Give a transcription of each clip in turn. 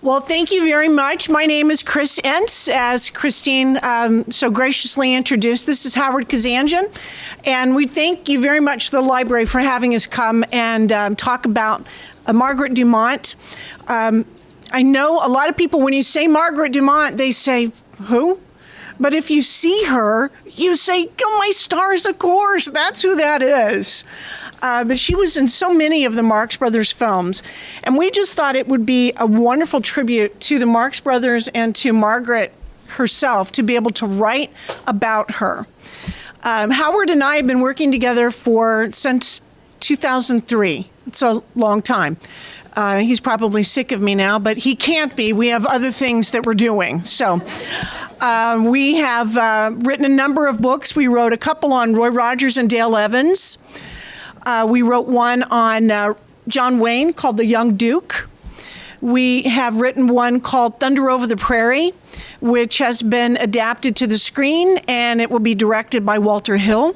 Well, thank you very much. My name is Chris Enss, as Christine so graciously introduced. This is Howard Kazanjian, and we thank you very much, the library, for having us come and talk about Margaret Dumont. I know a lot of people, when you say Margaret Dumont, they say, who? But if you see her, you say, oh, my stars, of course, that's who that is. But she was in so many of the Marx Brothers films. And we just thought it would be a wonderful tribute to the Marx Brothers and to Margaret herself to be able to write about her. Howard and I have been working together since 2003. It's a long time. He's probably sick of me now, but he can't be. We have other things that we're doing. So we have written a number of books. We wrote a couple on Roy Rogers and Dale Evans. We wrote one on John Wayne called The Young Duke. We have written one called Thunder Over the Prairie, which has been adapted to the screen, and it will be directed by Walter Hill,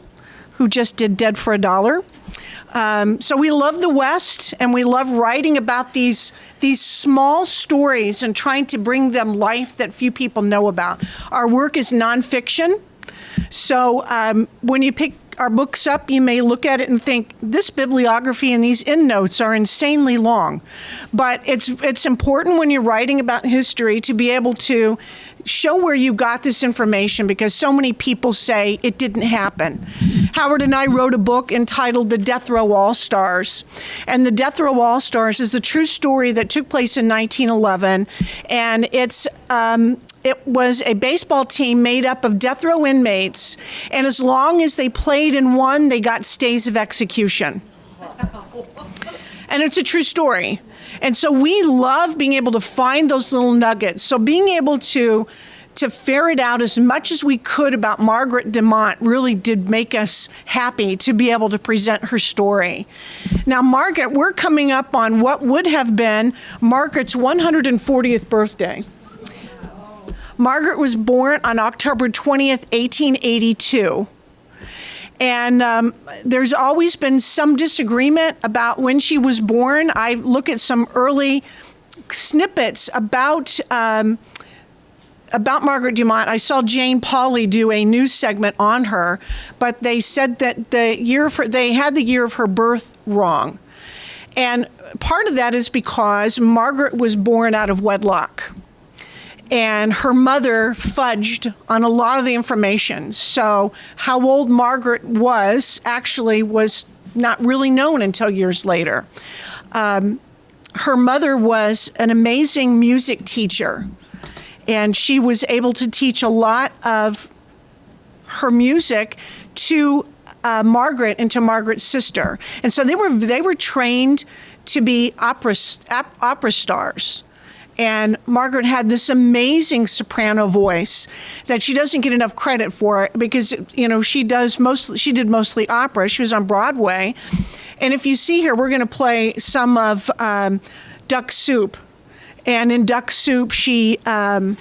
who just did Dead for a Dollar. So we love the West, and we love writing about these small stories and trying to bring them life that few people know about. Our work is nonfiction. So when you pick our books up, you may look at it and think, this bibliography and these endnotes are insanely long. But it's important when you're writing about history to be able to show where you got this information, because so many people say it didn't happen. Howard and I wrote a book entitled The Death Row All-Stars. And The Death Row All-Stars is a true story that took place in 1911. And it was a baseball team made up of death row inmates, and as long as they played and won, they got stays of execution. And it's a true story. And so we love being able to find those little nuggets. So being able to ferret out as much as we could about Margaret Dumont really did make us happy to be able to present her story. Now, Margaret, we're coming up on what would have been Margaret's 140th birthday. Margaret was born on October 20th, 1882. And there's always been some disagreement about when she was born. I look at some early snippets about Margaret Dumont. I saw Jane Pauley do a news segment on her, but they said that they had the year of her birth wrong. And part of that is because Margaret was born out of wedlock. And her mother fudged on a lot of the information. So how old Margaret was actually was not really known until years later. Her mother was an amazing music teacher, and she was able to teach a lot of her music to Margaret and to Margaret's sister. And so they were trained to be opera stars. And Margaret had this amazing soprano voice that she doesn't get enough credit for, because, she did mostly opera. She was on Broadway. And if you see here, we're going to play some of Duck Soup. And in Duck Soup, she's Mrs.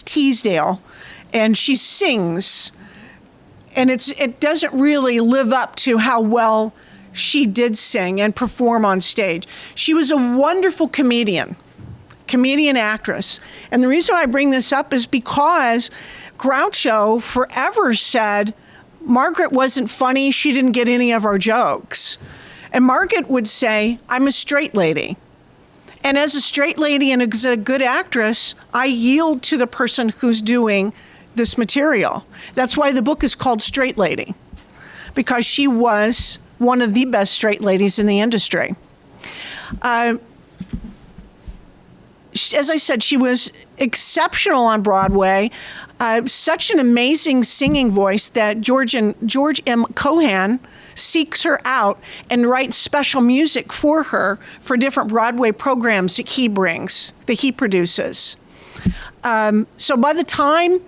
Teasdale, and she sings. And it doesn't really live up to how well she did sing and perform on stage. She was a wonderful comedian actress. And the reason I bring this up is because Groucho forever said Margaret wasn't funny, she didn't get any of our jokes. And Margaret would say, I'm a straight lady. And as a straight lady and as a good actress, I yield to the person who's doing this material. That's why the book is called Straight Lady, because she was one of the best straight ladies in the industry. As I said, she was exceptional on Broadway, such an amazing singing voice that George M. Cohan seeks her out and writes special music for her for different Broadway programs that he produces. So by the time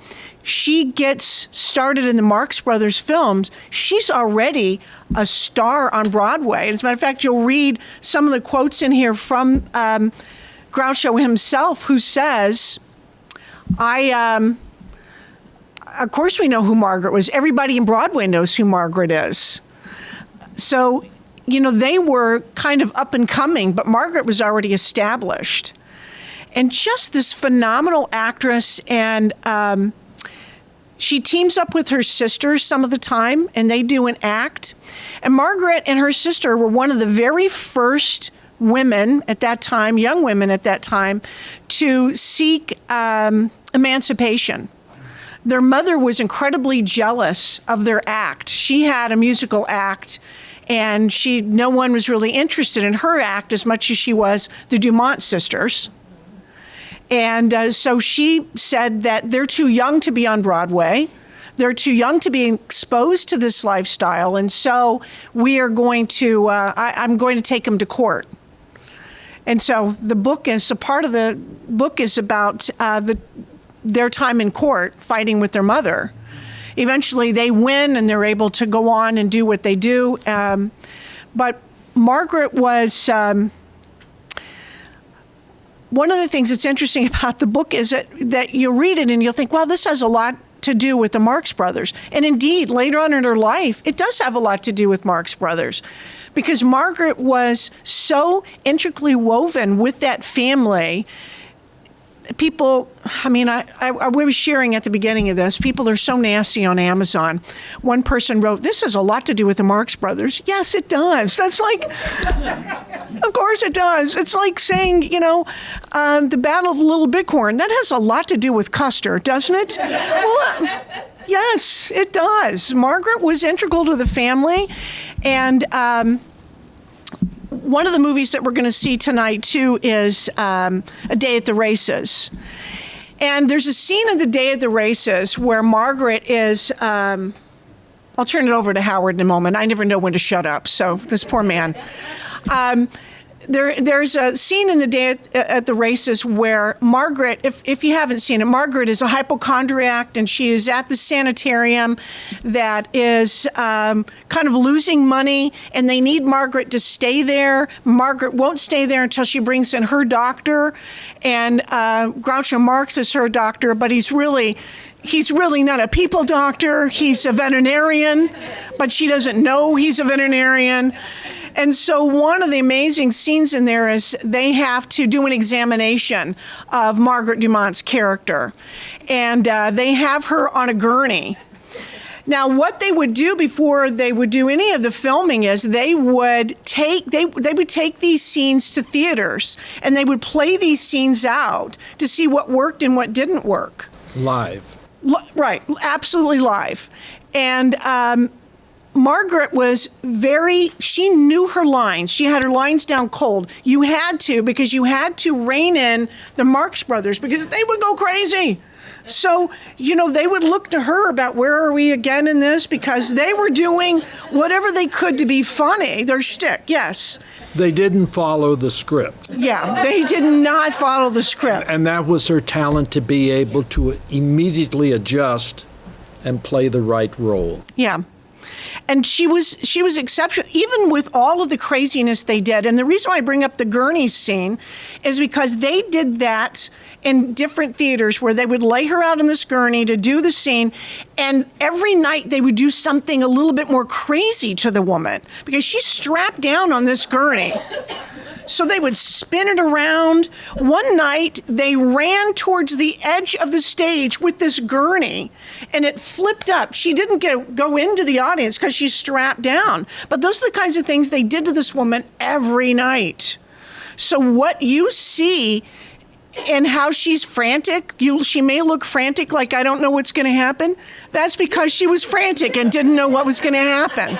she gets started in the Marx Brothers films, she's already a star on Broadway. As a matter of fact, you'll read some of the quotes in here from Groucho himself, who says, of course we know who Margaret was. Everybody in Broadway knows who Margaret is. So, they were kind of up and coming, but Margaret was already established. and just this phenomenal actress. And she teams up with her sister some of the time, and they do an act. And Margaret and her sister were one of the very first women at that time, young women at that time, to seek emancipation. Their mother was incredibly jealous of their act. She had a musical act, and no one was really interested in her act as much as she was the Dumont sisters. And so she said that they're too young to be on Broadway. They're too young to be exposed to this lifestyle. And so we are going to, I'm going to take them to court. And so the book is, a part of the book is about their time in court fighting with their mother. Eventually they win and they're able to go on and do what they do. But Margaret was, one of the things that's interesting about the book is that you'll read it and you'll think, well, this has a lot to do with the Marx Brothers. And indeed, later on in her life, it does have a lot to do with Marx Brothers, because Margaret was so intricately woven with that family. People, I mean, I was sharing at the beginning of this, people are so nasty on Amazon. One person wrote, this has a lot to do with the Marx Brothers. Yes, it does. That's like, of course it does. It's like saying, the Battle of the Little Bighorn. That has a lot to do with Custer, doesn't it? Well, yes, it does. Margaret was integral to the family. And one of the movies that we're going to see tonight, too, is A Day at the Races. And there's a scene in The Day at the Races where Margaret is, I'll turn it over to Howard in a moment. I never know when to shut up, so this poor man. There's a scene in The Day at the Races where Margaret, if you haven't seen it, Margaret is a hypochondriac, and she is at the sanitarium that is kind of losing money, and they need Margaret to stay there. Margaret won't stay there until she brings in her doctor, and Groucho Marx is her doctor, but he's really not a people doctor. He's a veterinarian, but she doesn't know he's a veterinarian. And so one of the amazing scenes in there is they have to do an examination of Margaret Dumont's character. And they have her on a gurney. Now, what they would do before they would do any of the filming is they would take these scenes to theaters, and they would play these scenes out to see what worked and what didn't work. Live. Right, absolutely live. And Margaret was she knew her lines. She had her lines down cold. You had to, because you had to rein in the Marx Brothers, because they would go crazy. So, they would look to her about where are we again in this, because they were doing whatever they could to be funny, their shtick, yes. They didn't follow the script. Yeah, they did not follow the script. And that was her talent, to be able to immediately adjust and play the right role. Yeah. And she was exceptional, even with all of the craziness they did. And the reason why I bring up the gurney scene is because they did that in different theaters where they would lay her out on this gurney to do the scene. And every night they would do something a little bit more crazy to the woman because she's strapped down on this gurney. So they would spin it around. One night, they ran towards the edge of the stage with this gurney, and it flipped up. She didn't go into the audience because she's strapped down. But those are the kinds of things they did to this woman every night. So what you see and how she's frantic, she may look frantic like I don't know what's going to happen. That's because she was frantic and didn't know what was going to happen.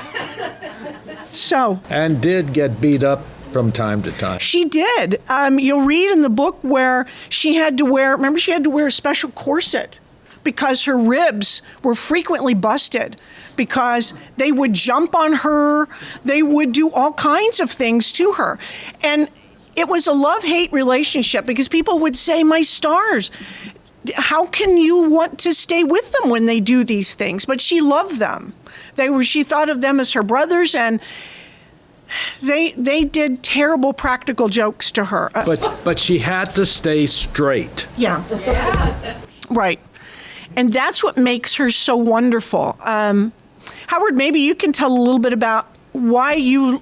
So. And did get beat up from time to time. She did. You'll read in the book where she had to wear a special corset because her ribs were frequently busted because they would jump on her. They would do all kinds of things to her. And it was a love-hate relationship because people would say, my stars, how can you want to stay with them when they do these things? But she loved them. She thought of them as her brothers, and they did terrible practical jokes to her. But she had to stay straight. Yeah. Right. And that's what makes her so wonderful. Howard, maybe you can tell a little bit about why you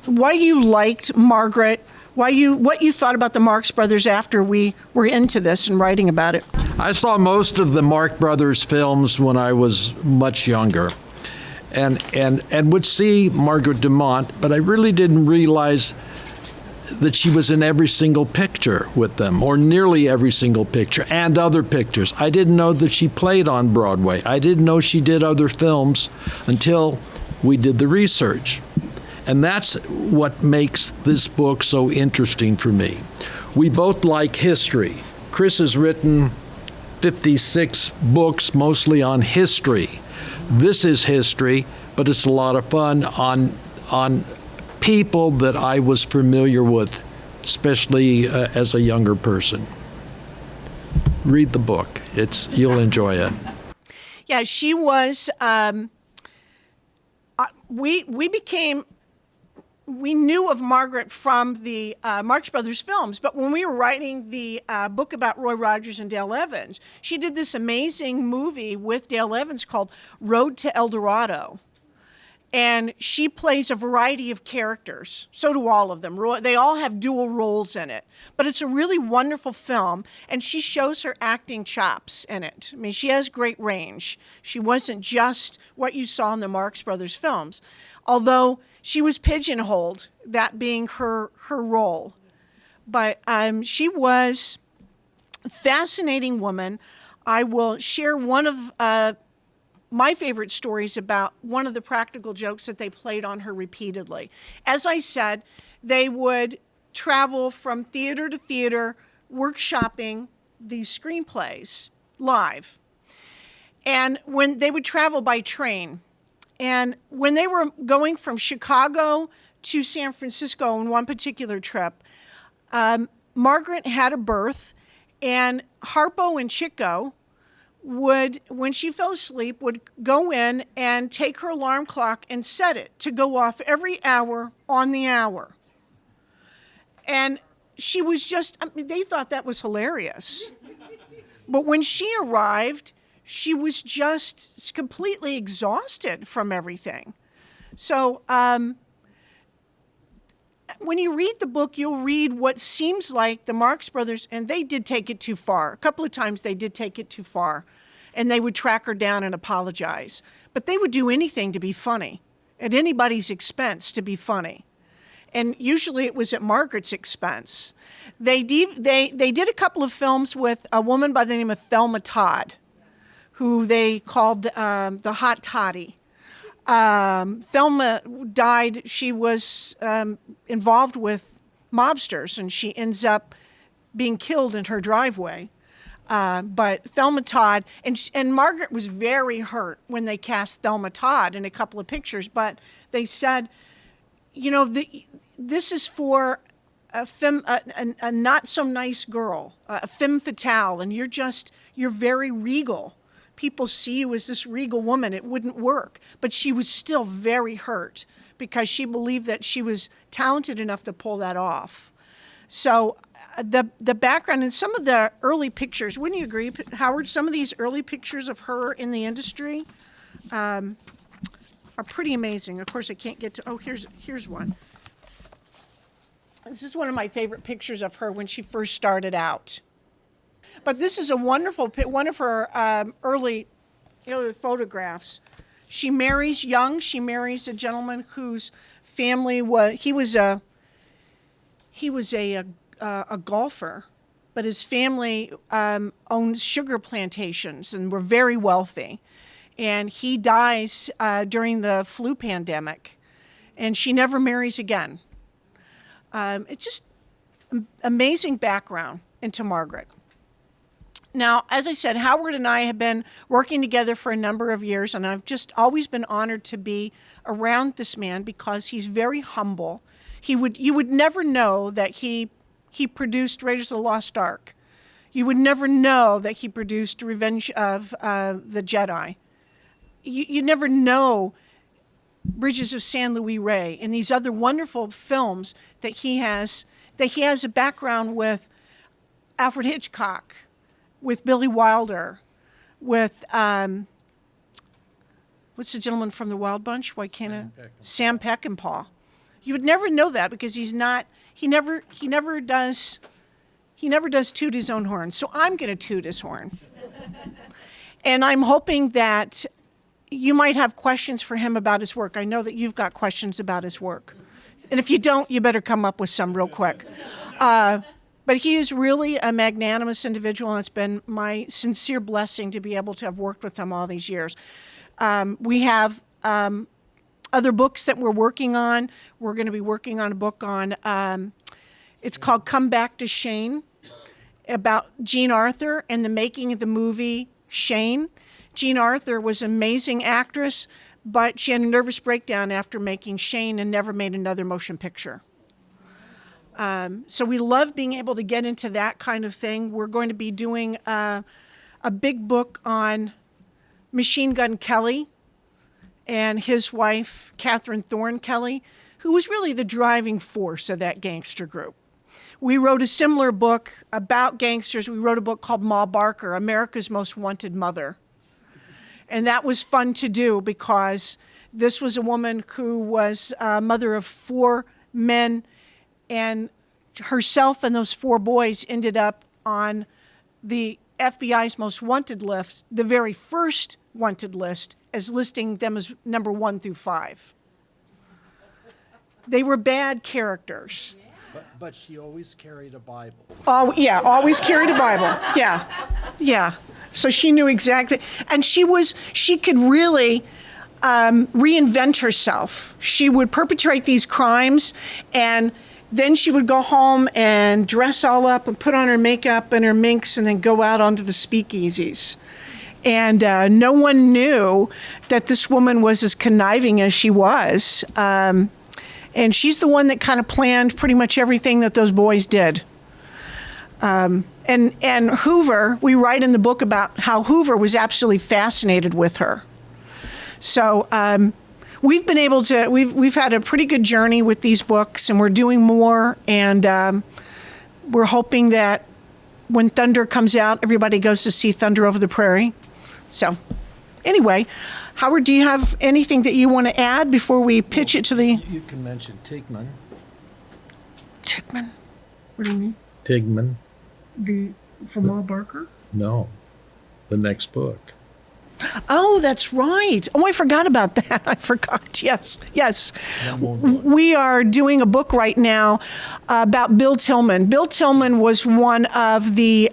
liked Margaret, what you thought about the Marx Brothers after we were into this and writing about it. I saw most of the Marx Brothers films when I was much younger, and would see Margaret Dumont, but I really didn't realize that she was in every single picture with them, or nearly every single picture, and other pictures. I didn't know that she played on Broadway. I didn't know she did other films until we did the research. And that's what makes this book so interesting for me. We both like history. Chris has written 56 books, mostly on history. This is history, but it's a lot of fun on people that I was familiar with, especially as a younger person. Read the book. You'll enjoy it. Yeah, she was. We knew of Margaret from the Marx Brothers films, but when we were writing the book about Roy Rogers and Dale Evans, she did this amazing movie with Dale Evans called Road to El Dorado. And she plays a variety of characters. So do all of them. They all have dual roles in it. But it's a really wonderful film, and she shows her acting chops in it. I mean, she has great range. She wasn't just what you saw in the Marx Brothers films, although she was pigeonholed, that being her role. But she was a fascinating woman. I will share one of my favorite stories about one of the practical jokes that they played on her repeatedly. As I said, they would travel from theater to theater, workshopping these screenplays live. And when they would travel by train, and when they were going from Chicago to San Francisco on one particular trip, Margaret had a berth, and Harpo and Chico would, when she fell asleep, would go in and take her alarm clock and set it to go off every hour on the hour. And she was just, I mean, they thought that was hilarious. But when she arrived, she was just completely exhausted from everything. So when you read the book, you'll read what seems like the Marx Brothers, and they did take it too far. A couple of times they did take it too far, and they would track her down and apologize. But they would do anything to be funny, at anybody's expense to be funny. And usually it was at Margaret's expense. They did a couple of films with a woman by the name of Thelma Todd, who they called the Hot Toddy. Thelma died. She was involved with mobsters, and she ends up being killed in her driveway. But Thelma Todd, and Margaret was very hurt when they cast Thelma Todd in a couple of pictures, but they said, you know, this is for a not so nice girl, a femme fatale, and you're very regal. People see you as this regal woman. It wouldn't work. But she was still very hurt because she believed that she was talented enough to pull that off. So the background and some of the early pictures, wouldn't you agree, Howard? Some of these early pictures of her in the industry are pretty amazing. Of course, I can't get to, here's one. This is one of my favorite pictures of her when she first started out. But this is a wonderful, one of her early photographs. She marries young. She marries a gentleman whose family was a golfer, but his family owns sugar plantations and were very wealthy. And he dies during the flu pandemic, and she never marries again. It's just amazing background into Margaret. Now, as I said, Howard and I have been working together for a number of years, and I've just always been honored to be around this man because he's very humble. You would never know that he produced Raiders of the Lost Ark. You would never know that he produced Revenge of the Jedi. You never know Bridges of San Luis Rey and these other wonderful films that he has a background with Alfred Hitchcock, with Billy Wilder, with what's the gentleman from the Wild Bunch? Why can't Sam Peckinpah. You would never know that because he's not he never does toot his own horn. So I'm going to toot his horn. And I'm hoping that you might have questions for him about his work. I know that you've got questions about his work. And if you don't, you better come up with some real quick. But he is really a magnanimous individual, and it's been my sincere blessing to be able to have worked with him all these years. We have other books that we're working on. We're going to be working on a book on, it's called Come Back to Shane, about Jean Arthur and the making of the movie Shane. Jean Arthur was an amazing actress, but she had a nervous breakdown after making Shane and never made another motion picture. So we love being able to get into that kind of thing. We're going to be doing a big book on Machine Gun Kelly and his wife, Catherine Thorne Kelly, who was really the driving force of that gangster group. We wrote a similar book about gangsters. We wrote a book called Ma Barker, America's Most Wanted Mother. And that was fun to do because this was a woman who was a mother of 4 men, and herself and those 4 boys ended up on the FBI's most wanted list, the very first wanted list, as listing them as number 1 through 5. They were bad characters. But she always carried a Bible. Oh, yeah, always carried a Bible. Yeah. So she knew exactly. And she could really reinvent herself. She would perpetrate these crimes, and then she would go home and dress all up and put on her makeup and her minks and then go out onto the speakeasies. And no one knew that this woman was as conniving as she was. And she's the one that kind of planned pretty much everything that those boys did. And Hoover, we write in the book about how Hoover was absolutely fascinated with her. So we've been able to, we've had a pretty good journey with these books, and we're doing more, and we're hoping that when Thunder comes out, everybody goes to see Thunder Over the Prairie. So anyway, Howard, do you have anything that you want to add before we pitch it to the... You can mention Tigman. Tigman? What do you mean? Tigman. From Ma Barker? No, the next book. Oh, that's right. Oh, I forgot about that. I forgot. Yes. We are doing a book right now about Bill Tillman. Bill Tillman was one of the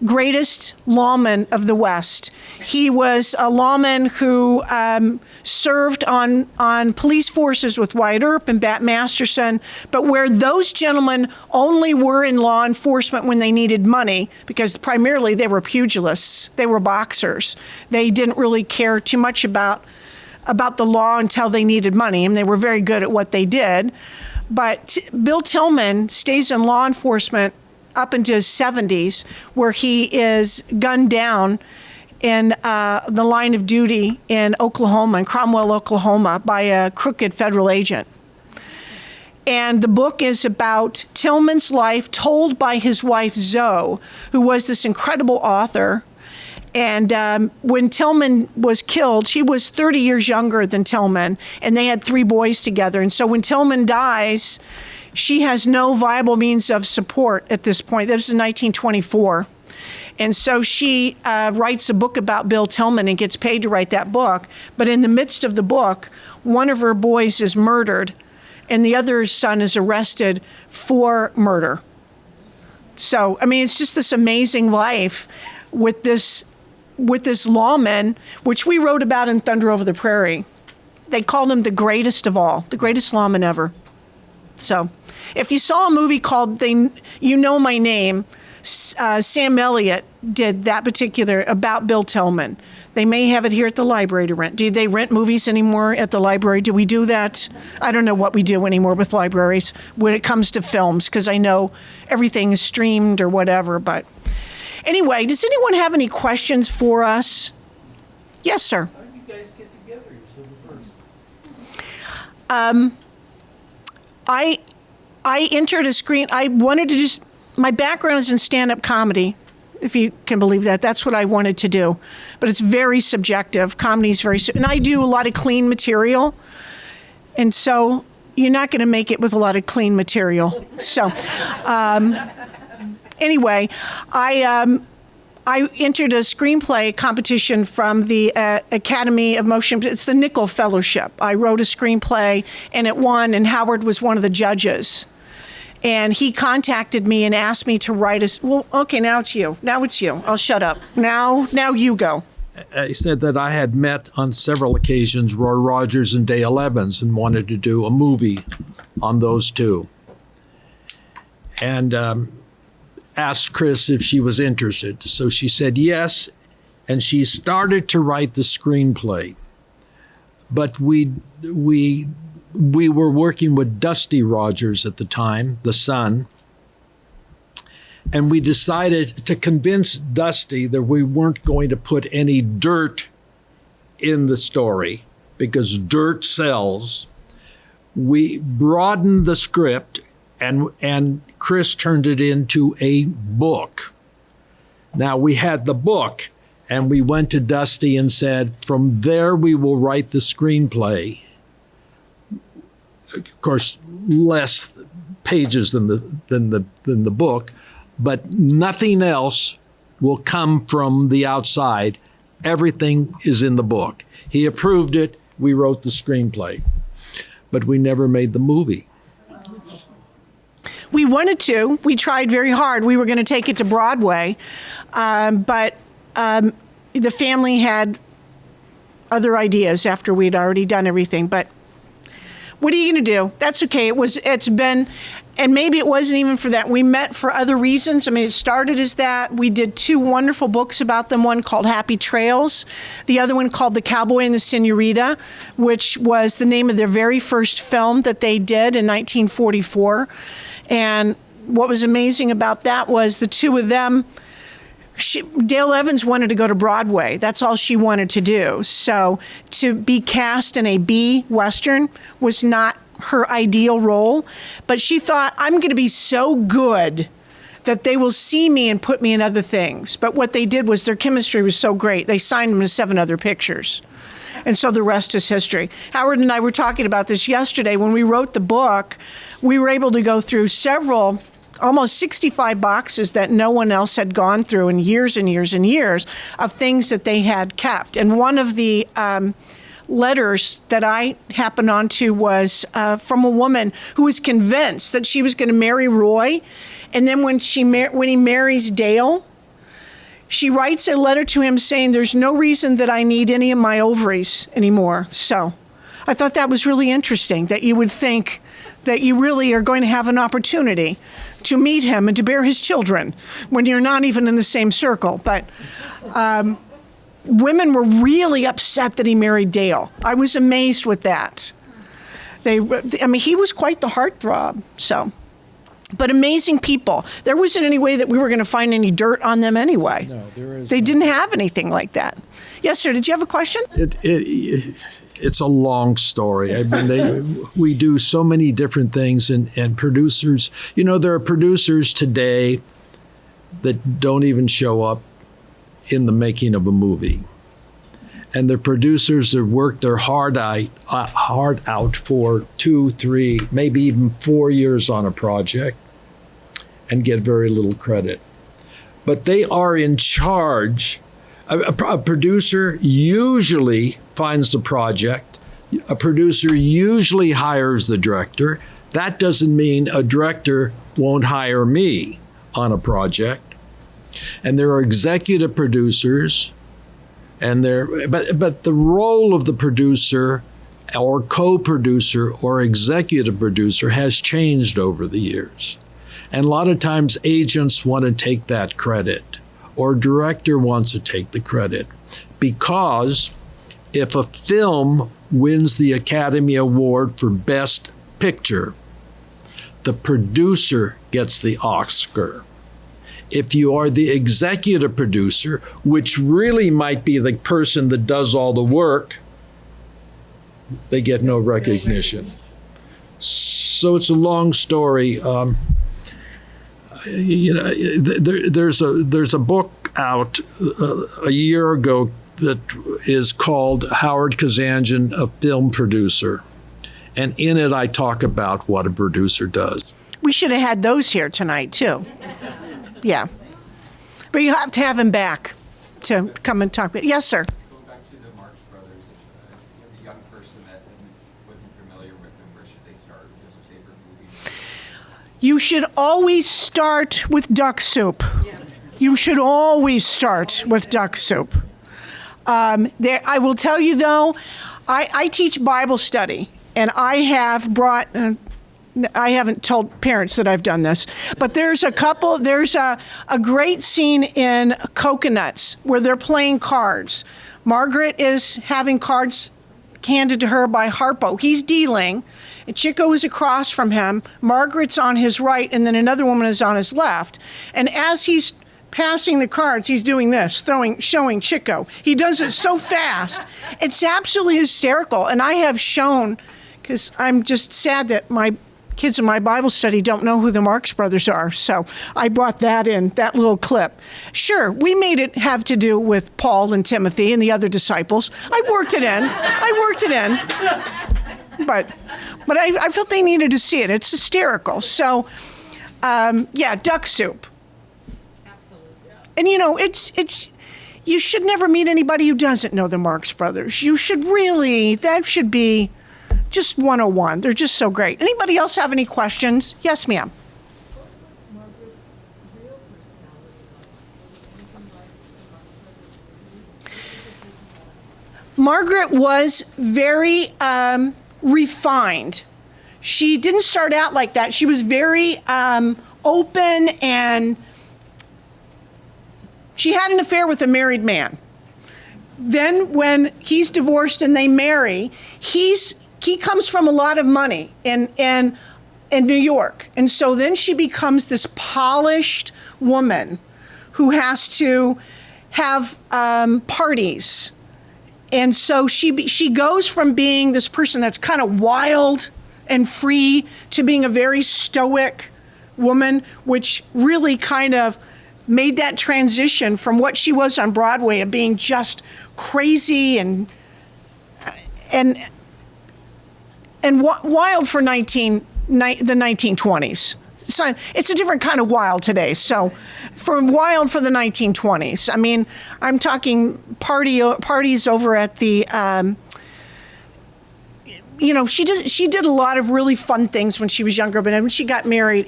greatest lawmen of the West. He was a lawman who served on police forces with Wyatt Earp and Bat Masterson, but where those gentlemen only were in law enforcement when they needed money, because primarily they were pugilists, they were boxers. They didn't really care too much about the law until they needed money, and they were very good at what they did. But Bill Tillman stays in law enforcement up into his 70s, where he is gunned down in the line of duty in Oklahoma, in Cromwell, Oklahoma, by a crooked federal agent. And the book is about Tillman's life told by his wife, Zoe, who was this incredible author. And when Tillman was killed, she was 30 years younger than Tillman, and they had 3 boys together. And so when Tillman dies, she has no viable means of support at this point. This is 1924. And so she writes a book about Bill Tillman and gets paid to write that book. But in the midst of the book, one of her boys is murdered, and the other son is arrested for murder. So, I mean, it's just this amazing life with this lawman, which we wrote about in Thunder Over the Prairie. They called him the greatest of all, the greatest lawman ever. So, if you saw a movie called You Know My Name, Sam Elliott did that particular about Bill Tillman. They may have it here at the library to rent. Do they rent movies anymore at the library? Do we do that? I don't know what we do anymore with libraries when it comes to films, because I know everything is streamed or whatever. But anyway, does anyone have any questions for us? Yes, sir. How did you guys get together? You're so diverse. I entered a screen. I wanted to just. My background is in stand-up comedy, if you can believe that. That's what I wanted to do. But it's very subjective. Comedy is and I do a lot of clean material. And so you're not going to make it with a lot of clean material. So, anyway, I entered a screenplay competition from the Academy of Motion. It's the Nickel Fellowship. I wrote a screenplay, and it won, and Howard was one of the judges. And he contacted me and asked me to write well, okay, now it's you. Now it's you. I'll shut up. Now you go. He said that I had met on several occasions Roy Rogers and Dale Evans and wanted to do a movie on those two. And asked Chris if she was interested. So she said yes, and she started to write the screenplay. But we were working with Dusty Rogers at the time, the son, and we decided to convince Dusty that we weren't going to put any dirt in the story because dirt sells. We broadened the script, and Chris turned it into a book. Now we had the book, and we went to Dusty and said, from there we will write the screenplay. Of course, less pages than the book, but nothing else will come from the outside. Everything is in the book. He approved it. We wrote the screenplay, but we never made the movie. We wanted to. We tried very hard. We were going to take it to Broadway, but the family had other ideas after we'd already done everything. But what are you going to do? That's okay. It's been, and maybe it wasn't even for that. We met for other reasons. I mean, it started as that. We did two wonderful books about them, one called Happy Trails, the other one called The Cowboy and the Senorita, which was the name of their very first film that they did in 1944. And what was amazing about that was the two of them, Dale Evans wanted to go to Broadway. That's all she wanted to do. So to be cast in a B Western was not her ideal role. But she thought, I'm going to be so good that they will see me and put me in other things. But what they did was their chemistry was so great. They signed them to 7 other pictures. And so the rest is history. Howard and I were talking about this yesterday. When we wrote the book, we were able to go through several, almost 65 boxes that no one else had gone through in years and years and years of things that they had kept. And one of the letters that I happened onto was from a woman who was convinced that she was going to marry Roy. And then when he marries Dale, she writes a letter to him saying, there's no reason that I need any of my ovaries anymore. So I thought that was really interesting, that you would think that you really are going to have an opportunity to meet him and to bear his children when you're not even in the same circle. But women were really upset that he married Dale. I was amazed with that. He was quite the heartthrob, so. But amazing people. There wasn't any way that we were going to find any dirt on them anyway. No, there is. They didn't have anything like that. Yes, sir. Did you have a question? It's a long story. I mean, we do so many different things, and producers. You know, there are producers today that don't even show up in the making of a movie, and the producers that work their heart out for 2, 3, maybe even 4 years on a project, and get very little credit. But they are in charge. A producer usually finds the project. A producer usually hires the director. That doesn't mean a director won't hire me on a project. And there are executive producers, and but the role of the producer or co-producer or executive producer has changed over the years. And a lot of times agents want to take that credit, or director wants to take the credit, because if a film wins the Academy Award for Best Picture, the producer gets the Oscar. If you are the executive producer, which really might be the person that does all the work, they get no recognition. So it's a long story. There's a book out a year ago that is called Howard Kazanjian, a Film Producer. And in it, I talk about what a producer does. We should have had those here tonight, too. Yeah. But you have to have him back to come and talk. Yes, sir. Going back to the Marx Brothers, if you have a young person that wasn't familiar with them, where should they start? Just a favorite movie? You should always start with Duck Soup. You should always start with Duck Soup. I will tell you, though, I teach Bible study, and I have brought... I haven't told parents that I've done this, but there's a great scene in Coconuts where they're playing cards. Margaret is having cards handed to her by Harpo. He's dealing, and Chico is across from him. Margaret's on his right, and then another woman is on his left. And as he's passing the cards, he's doing this, showing Chico. He does it so fast. It's absolutely hysterical. And I have shown, because I'm just sad that my kids in my Bible study don't know who the Marx Brothers are, so I brought that in, that little clip. Sure, we made it have to do with Paul and Timothy and the other disciples. I worked it in. But I felt they needed to see it. It's hysterical. So, yeah, Duck Soup. Absolutely. And it's you should never meet anybody who doesn't know the Marx Brothers. You should really, that should be just 101. They're just so great. Anybody else have any questions? Yes, ma'am. What was Margaret's real personality like? Margaret was very refined. She didn't start out like that. She was very open, and she had an affair with a married man. Then when he's divorced and they marry, he comes from a lot of money in New York. And so then she becomes this polished woman who has to have parties. And so she goes from being this person that's kind of wild and free to being a very stoic woman, which really kind of made that transition from what she was on Broadway of being just crazy and wild for the 1920s. It's a different kind of wild today. So wild for the 1920s. I mean, I'm talking parties over at the, she did a lot of really fun things when she was younger, but when she got married,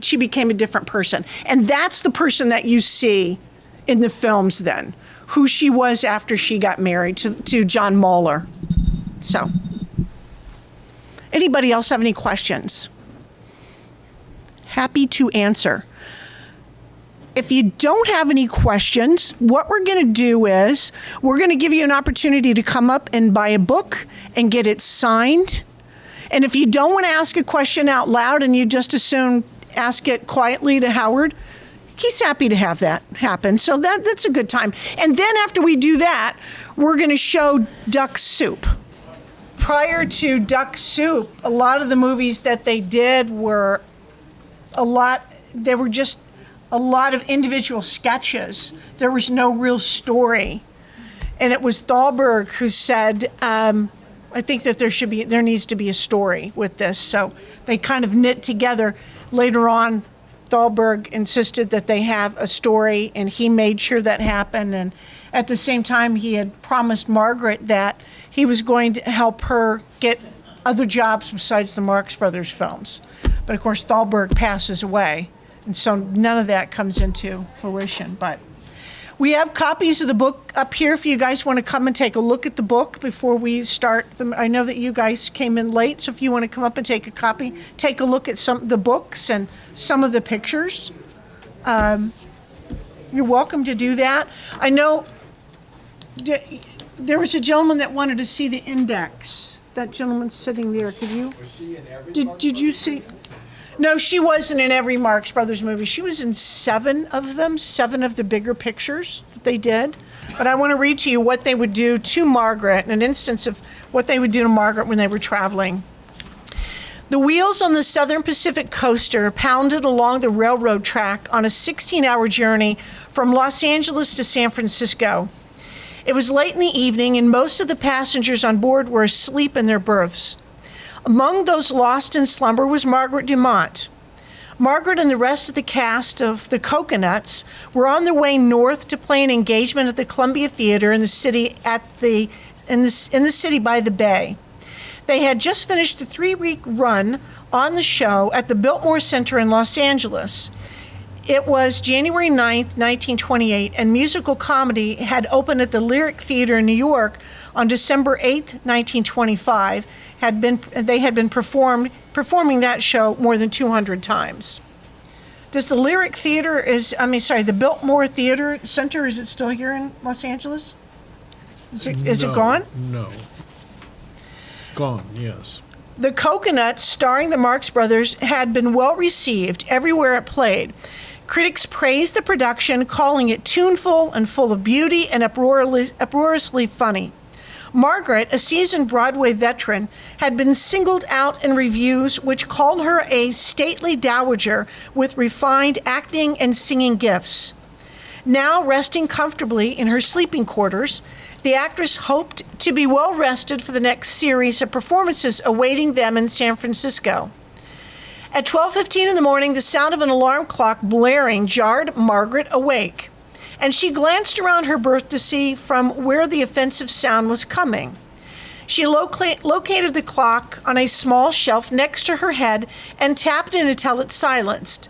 she became a different person. And that's the person that you see in the films then, who she was after she got married to John Mahler. So... Anybody else have any questions? Happy to answer. If you don't have any questions, what we're going to do is we're going to give you an opportunity to come up and buy a book and get it signed. And if you don't want to ask a question out loud and you just as soon ask it quietly to Howard, he's happy to have that happen. So that's a good time. And then after we do that, we're going to show Duck Soup. Prior to Duck Soup, a lot of the movies that they did were just a lot of individual sketches. There was no real story. And it was Thalberg who said, I think that there needs to be a story with this. So they kind of knit together. Later on, Thalberg insisted that they have a story, and he made sure that happened. And at the same time, he had promised Margaret that he was going to help her get other jobs besides the Marx Brothers films. But of course, Thalberg passes away, and so none of that comes into fruition. But we have copies of the book up here if you guys want to come and take a look at the book before we start. I know that you guys came in late, so if you want to come up and take a copy, take a look at some of the books and some of the pictures. You're welcome to do that. I know there was a gentleman that wanted to see the index. That gentleman sitting there. Could you? Was she in every Did you see? No, she wasn't in every Marx Brothers movie. She was in 7 of them, 7 of the bigger pictures that they did. But I want to read to you what they would do to Margaret, an instance of what they would do to Margaret when they were traveling. The wheels on the Southern Pacific coaster pounded along the railroad track on a 16-hour journey from Los Angeles to San Francisco. It was late in the evening, and most of the passengers on board were asleep in their berths. Among those lost in slumber was Margaret Dumont. Margaret and the rest of the cast of the Coconuts were on their way north to play an engagement at the Columbia Theater in the city in the city by the bay. They had just finished a 3-week run on the show at the Biltmore Center in Los Angeles. It was January 9th, 1928, and musical comedy had opened at the Lyric Theater in New York on December 8th, 1925. They had been performing that show more than 200 times. Does the Lyric Theater the Biltmore Theater Center, is it still here in Los Angeles? Is it gone? No. Gone, yes. The Coconuts, starring the Marx Brothers, had been well received everywhere it played. Critics praised the production, calling it tuneful and full of beauty and uproariously funny. Margaret, a seasoned Broadway veteran, had been singled out in reviews which called her a stately dowager with refined acting and singing gifts. Now resting comfortably in her sleeping quarters, the actress hoped to be well rested for the next series of performances awaiting them in San Francisco. At 12:15 in the morning, the sound of an alarm clock blaring jarred Margaret awake, and she glanced around her berth to see from where the offensive sound was coming. She located the clock on a small shelf next to her head and tapped it until it silenced.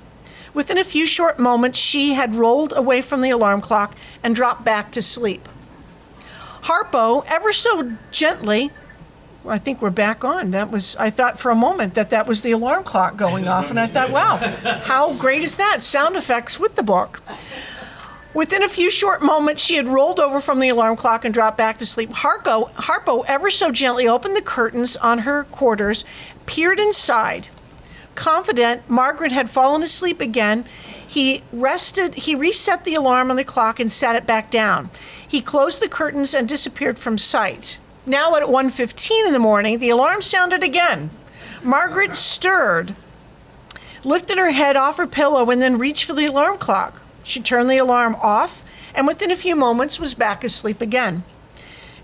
Within a few short moments, she had rolled away from the alarm clock and dropped back to sleep. Harpo, ever so gently, I think we're back on. I thought for a moment that was the alarm clock going off, and I thought, wow, how great is that? Sound effects with the book. Within a few short moments, she had rolled over from the alarm clock and dropped back to sleep. Harpo ever so gently opened the curtains on her quarters, peered inside. Confident Margaret had fallen asleep again, he reset the alarm on the clock and set it back down. He closed the curtains and disappeared from sight. Now at 1:15 in the morning, the alarm sounded again. Margaret stirred, lifted her head off her pillow, and then reached for the alarm clock. She turned the alarm off, and within a few moments was back asleep again.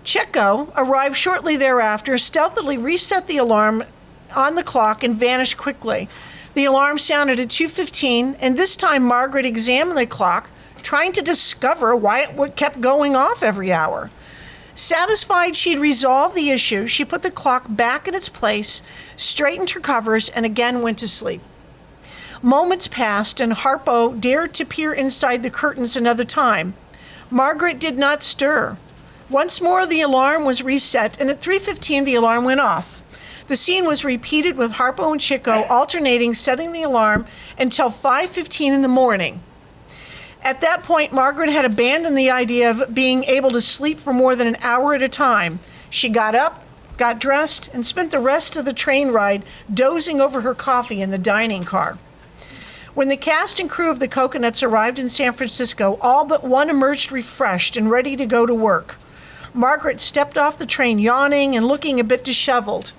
Chico arrived shortly thereafter, stealthily reset the alarm on the clock, and vanished quickly. The alarm sounded at 2:15, and this time Margaret examined the clock, trying to discover why it kept going off every hour. Satisfied she'd resolved the issue, she put the clock back in its place, straightened her covers, and again went to sleep. Moments passed, and Harpo dared to peer inside the curtains another time. Margaret did not stir. Once more, the alarm was reset, and at 3:15, the alarm went off. The scene was repeated with Harpo and Chico alternating setting the alarm until 5:15 in the morning. At that point, Margaret had abandoned the idea of being able to sleep for more than an hour at a time. She got up, got dressed, and spent the rest of the train ride dozing over her coffee in the dining car. When the cast and crew of the Coconuts arrived in San Francisco, all but one emerged refreshed and ready to go to work. Margaret stepped off the train yawning and looking a bit disheveled.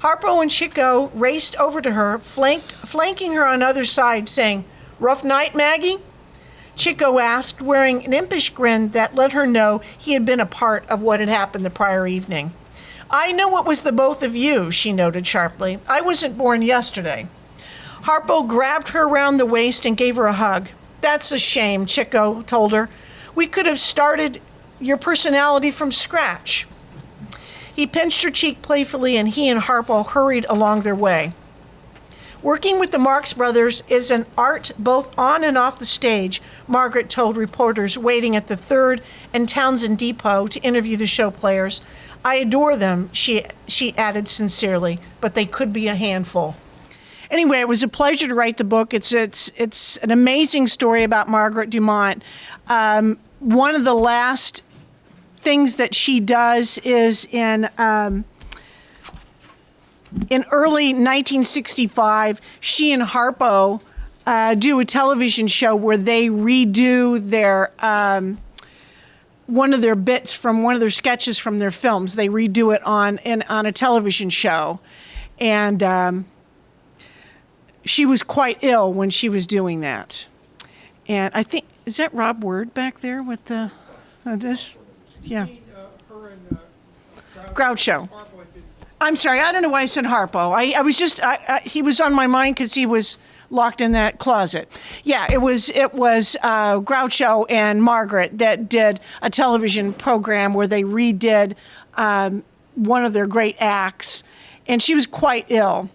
Harpo and Chico raced over to her, flanking her on either side, saying, "Rough night, Maggie?" Chico asked, wearing an impish grin that let her know he had been a part of what had happened the prior evening. "I know it was the both of you," she noted sharply. "I wasn't born yesterday." Harpo grabbed her around the waist and gave her a hug. "That's a shame," Chico told her. "We could have started your personality from scratch." He pinched her cheek playfully, and he and Harpo hurried along their way. Working with the Marx Brothers is an art both on and off the stage, Margaret told reporters waiting at the 3rd and Townsend Depot to interview the show players. "I adore them," she added sincerely, "but they could be a handful." Anyway, it was a pleasure to write the book. It's an amazing story about Margaret Dumont. One of the last things that she does is in early 1965, she and Harpo do a television show where they redo their one of their bits from one of their sketches from their films. They redo it on a television show, and she was quite ill when she was doing that. And I think, is that Rob Word back there with the this? Yeah. Her and Groucho. I'm sorry. I don't know why I said Harpo. I was just he was on my mind because he was locked in that closet. Yeah, it was Groucho and Margaret that did a television program where they redid one of their great acts, and she was quite ill.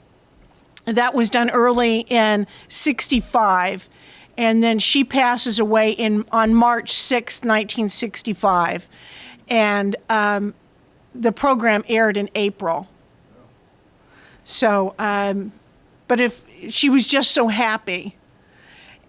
That was done early in '65, and then she passes away on March 6th, 1965, and the program aired in April. So, but if she was just so happy.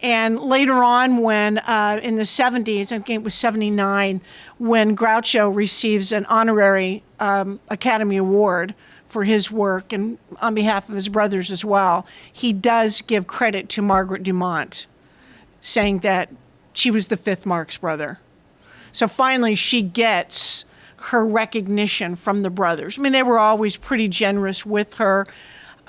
And later on, when in the 70s, I think it was 79, when Groucho receives an honorary Academy Award for his work and on behalf of his brothers as well, he does give credit to Margaret Dumont, saying that she was the fifth Marx brother. So finally, she gets her recognition from the brothers. I mean, they were always pretty generous with her,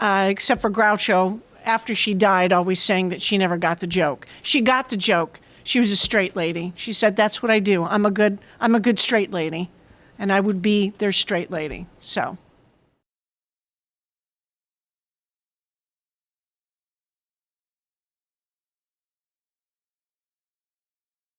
except for Groucho, after she died, always saying that she never got the joke. She got the joke. She was a straight lady. She said, "That's what I do. I'm a good straight lady, and I would be their straight lady." So,